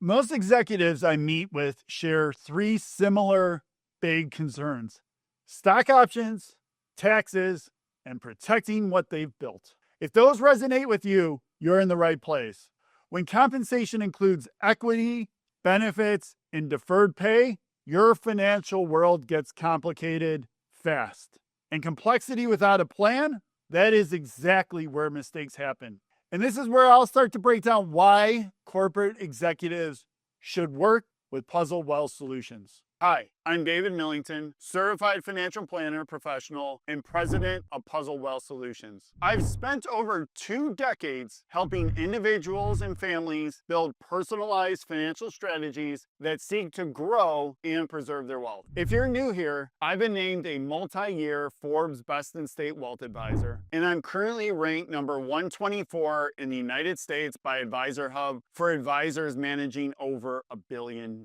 Most executives I meet with share three similar big concerns: stock options, taxes, and protecting what they've built. If those resonate with you, you're in the right place. When compensation includes equity, benefits, and deferred pay, your financial world gets complicated fast. And complexity without a plan, that is exactly where mistakes happen. And this is where I'll start to break down why corporate executives should work with Puzzle Wealth Solutions. Hi, I'm David Millington, certified financial planner professional and president of Puzzle Wealth Solutions. I've spent over 2 decades helping individuals and families build personalized financial strategies that seek to grow and preserve their wealth. If you're new here, I've been named a multi-year Forbes Best in State Wealth Advisor, and I'm currently ranked number 124 in the United States by Advisor Hub for advisors managing over $1 billion.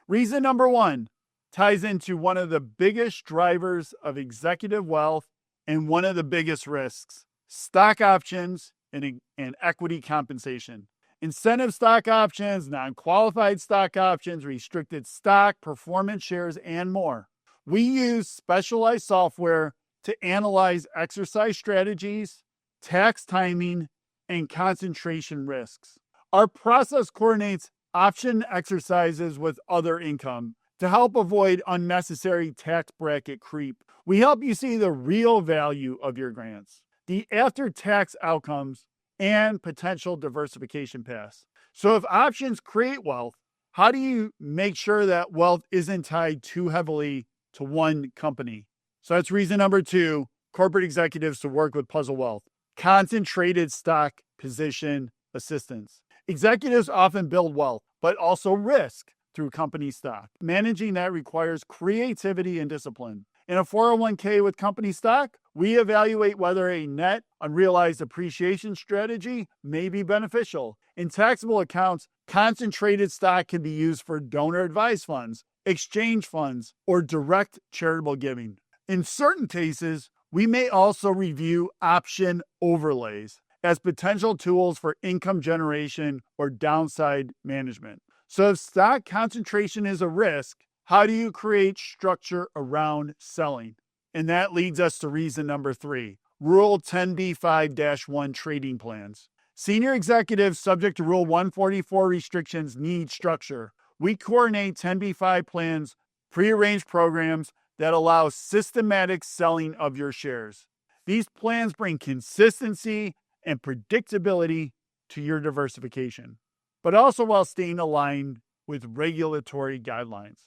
Reason number one ties into one of the biggest drivers of executive wealth and one of the biggest risks: stock options and equity compensation. Incentive stock options, non-qualified stock options, restricted stock, performance shares, and more. We use specialized software to analyze exercise strategies, tax timing, and concentration risks. Our process coordinates option exercises with other income to help avoid unnecessary tax bracket creep. We help you see the real value of your grants, the after-tax outcomes, and potential diversification paths. So if options create wealth, how do you make sure that wealth isn't tied too heavily to one company? So that's reason number two, corporate executives to work with Puzzle Wealth: concentrated stock position assistance. Executives often build wealth, but also risk through company stock. Managing that requires creativity and discipline. In a 401k with company stock, we evaluate whether a net unrealized appreciation strategy may be beneficial. In taxable accounts, concentrated stock can be used for donor advised funds, exchange funds, or direct charitable giving. In certain cases, we may also review option overlays as potential tools for income generation or downside management. So if stock concentration is a risk, how do you create structure around selling? And that leads us to reason number three, Rule 10b5-1 trading plans. Senior executives subject to Rule 144 restrictions need structure. We coordinate 10b5 plans, prearranged programs that allow systematic selling of your shares. These plans bring consistency and predictability to your diversification, but also while staying aligned with regulatory guidelines.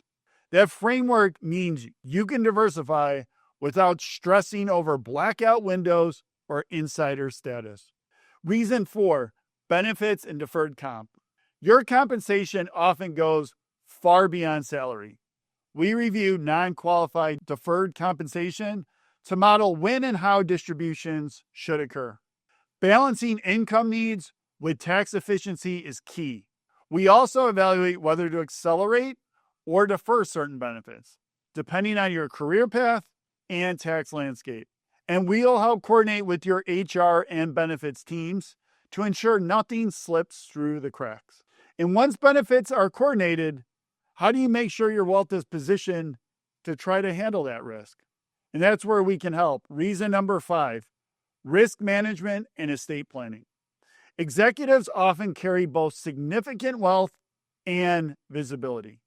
That framework means you can diversify without stressing over blackout windows or insider status. Reason four, benefits and deferred comp. Your compensation often goes far beyond salary. We review non-qualified deferred compensation to model when and how distributions should occur. Balancing income needs with tax efficiency is key. We also evaluate whether to accelerate or defer certain benefits, depending on your career path and tax landscape. And we'll help coordinate with your HR and benefits teams to ensure nothing slips through the cracks. And once benefits are coordinated, how do you make sure your wealth is positioned to try to handle that risk? And that's where we can help. Reason number five, risk management and estate planning. Executives often carry both significant wealth and visibility.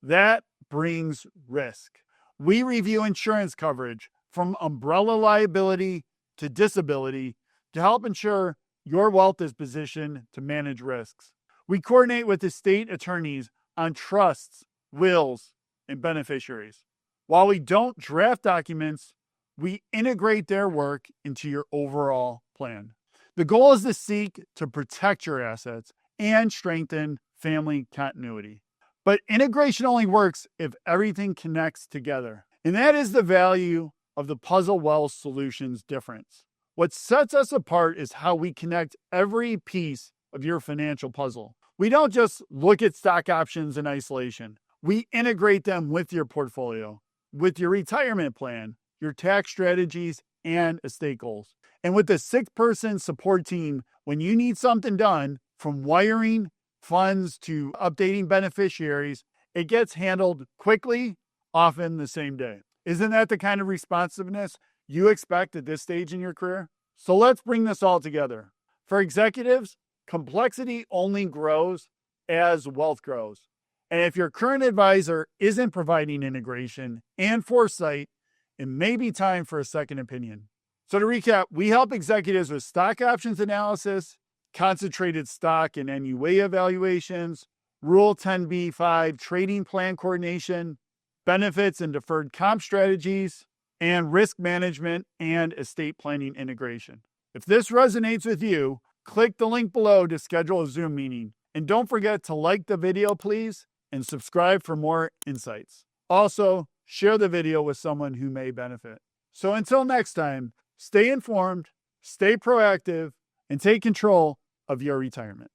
That brings risk. We review insurance coverage from umbrella liability to disability to help ensure your wealth is positioned to manage risks. We coordinate with estate attorneys on trusts, wills, and beneficiaries. While we don't draft documents, we integrate their work into your overall plan. The goal is to seek to protect your assets and strengthen family continuity. But integration only works if everything connects together. And that is the value of the Puzzle Wealth Solutions difference. What sets us apart is how we connect every piece of your financial puzzle. We don't just look at stock options in isolation. We integrate them with your portfolio, with your retirement plan, your tax strategies, and estate goals. And with the 6-person support team, when you need something done, from wiring funds to updating beneficiaries, it gets handled quickly, often the same day. Isn't that the kind of responsiveness you expect at this stage in your career? So let's bring this all together. For executives, complexity only grows as wealth grows. And if your current advisor isn't providing integration and foresight, it may be time for a second opinion. So to recap, we help executives with stock options analysis, concentrated stock and NUA evaluations, Rule 10b-5 trading plan coordination, benefits and deferred comp strategies, and risk management and estate planning integration. If this resonates with you, click the link below to schedule a Zoom meeting. And don't forget to like the video, please, and subscribe for more insights. Also, share the video with someone who may benefit. So until next time, stay informed, stay proactive, and take control of your retirement.